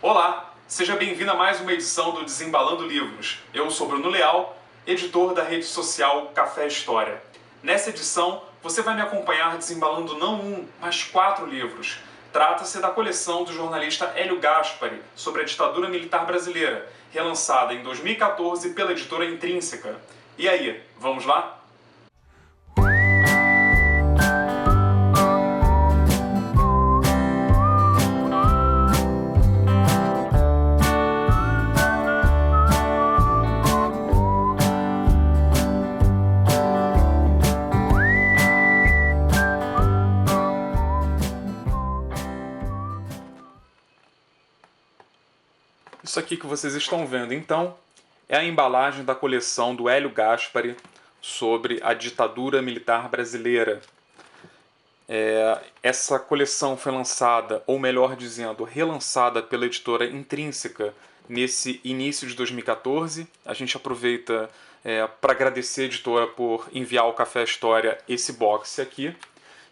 Olá, seja bem-vindo a mais uma edição do Desembalando Livros. Eu sou Bruno Leal, editor da rede social Café História. Nessa edição, você vai me acompanhar desembalando não um, mas 4 livros. Trata-se da coleção do jornalista Hélio Gaspari sobre a ditadura militar brasileira, relançada em 2014 pela editora Intrínseca. E aí, vamos lá? Isso aqui que vocês estão vendo, então, é a embalagem da coleção do Hélio Gaspari sobre a ditadura militar brasileira. Essa coleção foi lançada, ou melhor dizendo, relançada pela editora Intrínseca nesse início de 2014. A gente aproveita para agradecer a editora por enviar ao Café História esse box aqui.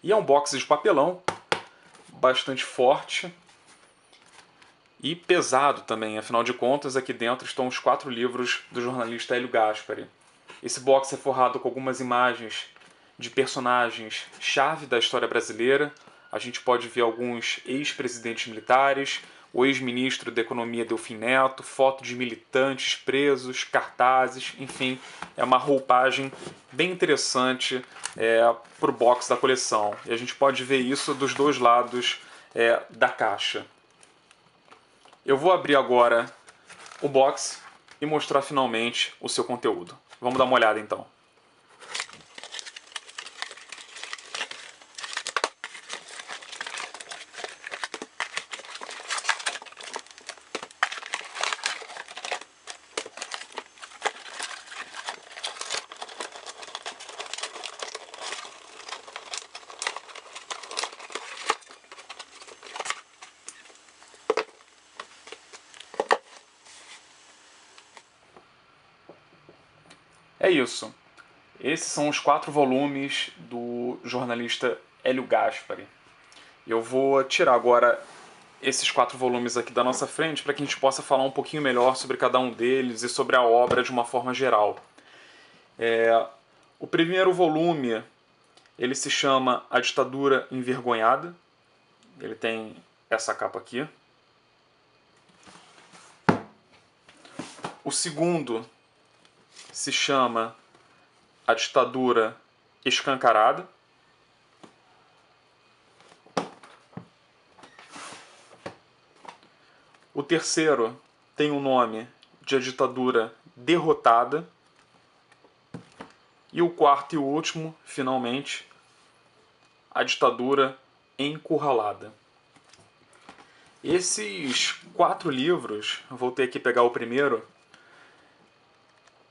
E é um box de papelão, bastante forte e pesado também. Afinal de contas, aqui dentro estão os 4 livros do jornalista Hélio Gaspari. Esse box é forrado com algumas imagens de personagens chave da história brasileira. A gente pode ver alguns ex-presidentes militares, o ex-ministro da Economia Delfim Neto, foto de militantes presos, cartazes, enfim, é uma roupagem bem interessante para o box da coleção. E a gente pode ver isso dos dois lados da caixa. Eu vou abrir agora o box e mostrar finalmente o seu conteúdo. Vamos dar uma olhada então. É isso. Esses são os 4 volumes do jornalista Hélio Gaspari. Eu vou tirar agora esses 4 volumes aqui da nossa frente para que a gente possa falar um pouquinho melhor sobre cada um deles e sobre a obra de uma forma geral. O primeiro volume ele se chama A Ditadura Envergonhada. Ele tem essa capa aqui. O segundo se chama A Ditadura Escancarada. O terceiro tem o nome de A Ditadura Derrotada. E o quarto e o último, finalmente, A Ditadura Encurralada. Esses 4 livros, vou ter que pegar o primeiro,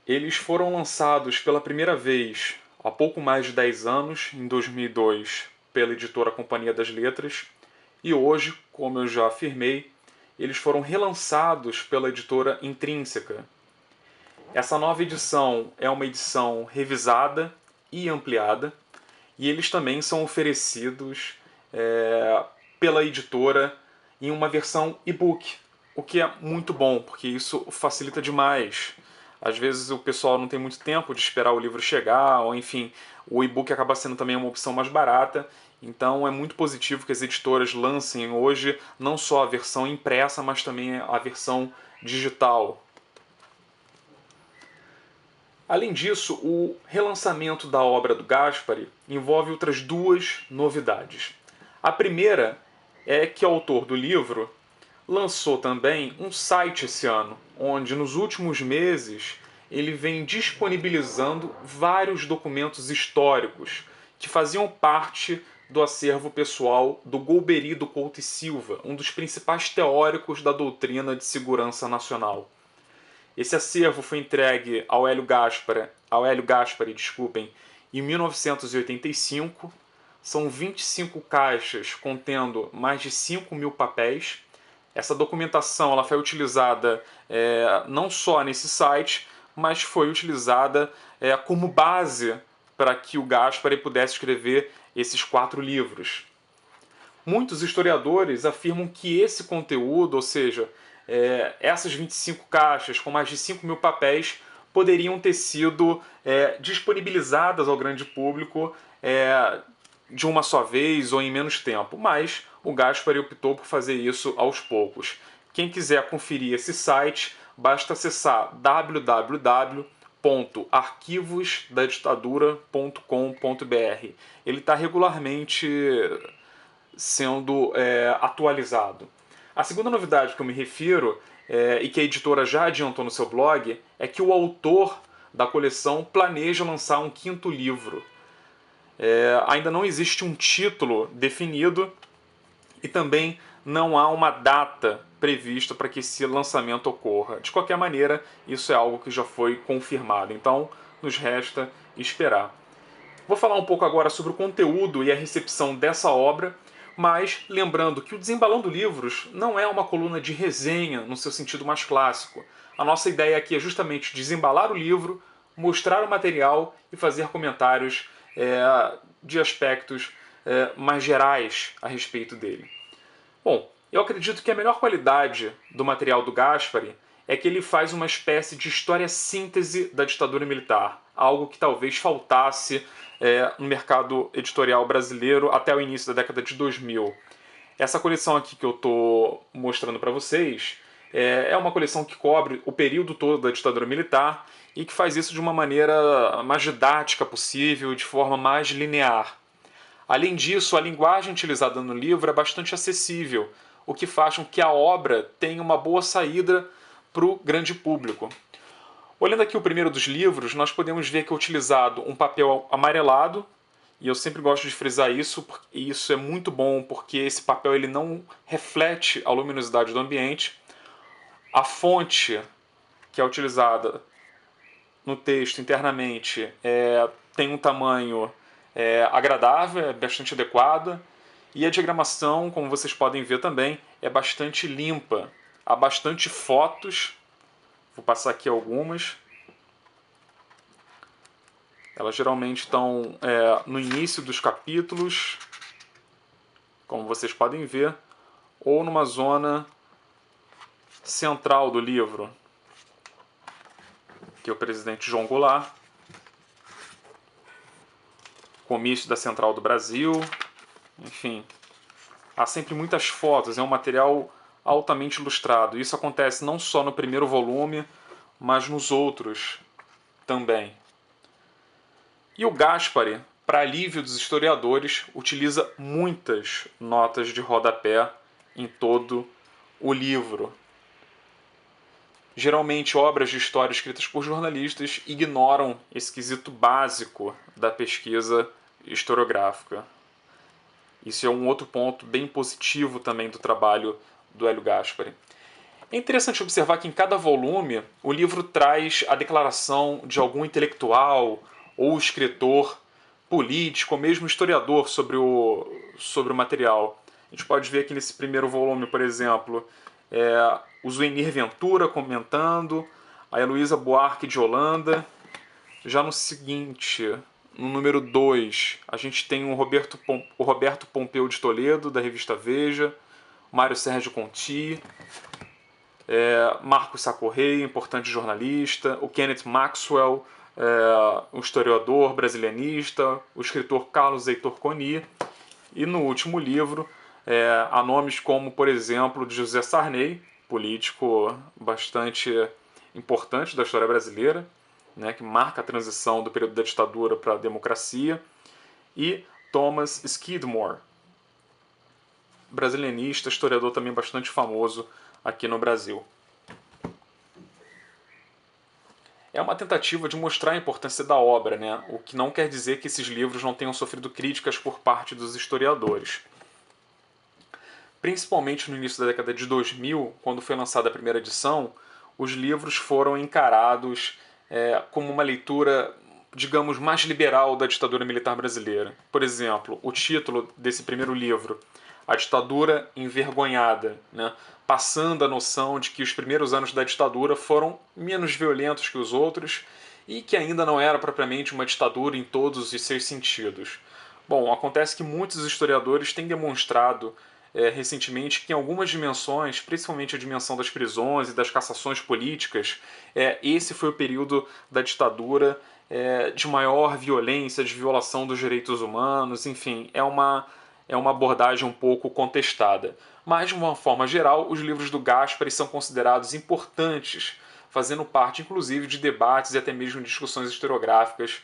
eles foram lançados pela primeira vez há pouco mais de 10 anos, em 2002, pela editora Companhia das Letras, e hoje, como eu já afirmei, eles foram relançados pela editora Intrínseca. Essa nova edição é uma edição revisada e ampliada, e eles também são oferecidos pela editora em uma versão e-book, o que é muito bom, porque isso facilita demais. Às vezes o pessoal não tem muito tempo de esperar o livro chegar, ou enfim, o e-book acaba sendo também uma opção mais barata. Então é muito positivo que as editoras lancem hoje não só a versão impressa, mas também a versão digital. Além disso, o relançamento da obra do Gaspari envolve outras 2 novidades. A primeira é que o autor do livro lançou também um site esse ano, onde nos últimos meses ele vem disponibilizando vários documentos históricos que faziam parte do acervo pessoal do Golbery do Couto e Silva, um dos principais teóricos da doutrina de segurança nacional. Esse acervo foi entregue ao Hélio Gaspari, em 1985. São 25 caixas contendo mais de 5.000 papéis. Essa documentação ela foi utilizada não só nesse site, mas foi utilizada como base para que o Gaspari pudesse escrever esses 4 livros. Muitos historiadores afirmam que esse conteúdo, ou seja, essas 25 caixas com mais de 5 mil papéis, poderiam ter sido disponibilizadas ao grande público de uma só vez ou em menos tempo, mas o Gaspari optou por fazer isso aos poucos. Quem quiser conferir esse site, basta acessar www.arquivosdaditadura.com.br. Ele está regularmente sendo atualizado. A segunda novidade que eu me refiro, e que a editora já adiantou no seu blog, é que o autor da coleção planeja lançar um quinto livro. Ainda não existe um título definido e também não há uma data prevista para que esse lançamento ocorra. De qualquer maneira, isso é algo que já foi confirmado, então nos resta esperar. Vou falar um pouco agora sobre o conteúdo e a recepção dessa obra, mas lembrando que o Desembalando Livros não é uma coluna de resenha no seu sentido mais clássico. A nossa ideia aqui é justamente desembalar o livro, mostrar o material e fazer comentários de aspectos mais gerais a respeito dele. Bom, eu acredito que a melhor qualidade do material do Gaspari é que ele faz uma espécie de história síntese da ditadura militar, algo que talvez faltasse no mercado editorial brasileiro até o início da década de 2000. Essa coleção aqui que eu estou mostrando para vocês é uma coleção que cobre o período todo da ditadura militar e que faz isso de uma maneira mais didática possível, de forma mais linear. Além disso, a linguagem utilizada no livro é bastante acessível, o que faz com que a obra tenha uma boa saída para o grande público. Olhando aqui o primeiro dos livros, nós podemos ver que é utilizado um papel amarelado, e eu sempre gosto de frisar isso, e isso é muito bom porque esse papel ele não reflete a luminosidade do ambiente. A fonte que é utilizada no texto internamente tem um tamanho agradável, é bastante adequada, e a diagramação, como vocês podem ver também, é bastante limpa. Há bastante fotos, vou passar aqui algumas. Elas geralmente estão no início dos capítulos, como vocês podem ver, ou numa zona central do livro, que é o presidente João Goulart, comício da Central do Brasil, enfim. Há sempre muitas fotos, é um material altamente ilustrado. Isso acontece não só no primeiro volume, mas nos outros também. E o Gaspari, para alívio dos historiadores, utiliza muitas notas de rodapé em todo o livro. Geralmente, obras de história escritas por jornalistas ignoram esse quesito básico da pesquisa historiográfica. Isso é um outro ponto bem positivo também do trabalho do Hélio Gaspari. É interessante observar que em cada volume o livro traz a declaração de algum intelectual ou escritor político ou mesmo historiador sobre o material. A gente pode ver aqui nesse primeiro volume, por exemplo, o Zuenir Ventura comentando, a Heloísa Buarque de Holanda. Já no seguinte, no número 2, a gente tem o Roberto Pompeu de Toledo, da revista Veja, Mário Sérgio Conti, Marcos Sacorreia, importante jornalista, o Kenneth Maxwell, o historiador brasilianista, o escritor Carlos Heitor Coni, e no último livro há nomes como, por exemplo, de José Sarney, político bastante importante da história brasileira, que marca a transição do período da ditadura para a democracia, e Thomas Skidmore, brasilianista, historiador também bastante famoso aqui no Brasil. É uma tentativa de mostrar a importância da obra, o que não quer dizer que esses livros não tenham sofrido críticas por parte dos historiadores. Principalmente no início da década de 2000, quando foi lançada a primeira edição, os livros foram encarados como uma leitura, digamos, mais liberal da ditadura militar brasileira. Por exemplo, o título desse primeiro livro, A Ditadura Envergonhada, passando a noção de que os primeiros anos da ditadura foram menos violentos que os outros e que ainda não era propriamente uma ditadura em todos os seus sentidos. Bom, acontece que muitos historiadores têm demonstrado recentemente que em algumas dimensões, principalmente a dimensão das prisões e das cassações políticas, esse foi o período da ditadura de maior violência, de violação dos direitos humanos, enfim, é uma abordagem um pouco contestada. Mas, de uma forma geral, os livros do Gaspari são considerados importantes, fazendo parte, inclusive, de debates e até mesmo discussões historiográficas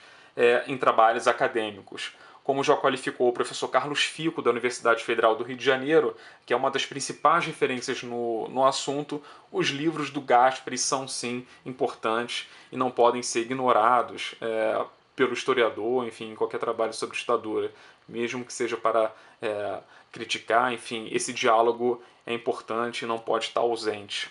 em trabalhos acadêmicos. Como já qualificou o professor Carlos Fico, da Universidade Federal do Rio de Janeiro, que é uma das principais referências no assunto, os livros do Gaspari são sim importantes e não podem ser ignorados pelo historiador, enfim, em qualquer trabalho sobre ditadura, mesmo que seja para criticar, enfim, esse diálogo é importante e não pode estar ausente.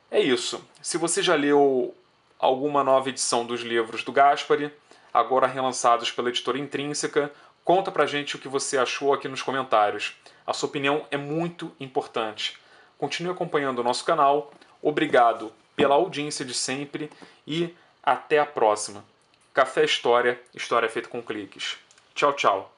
É isso. Se você já leu alguma nova edição dos livros do Gaspari, agora relançados pela editora Intrínseca, conta pra gente o que você achou aqui nos comentários. A sua opinião é muito importante. Continue acompanhando o nosso canal. Obrigado pela audiência de sempre e até a próxima. Café História, história feita com cliques. Tchau, tchau.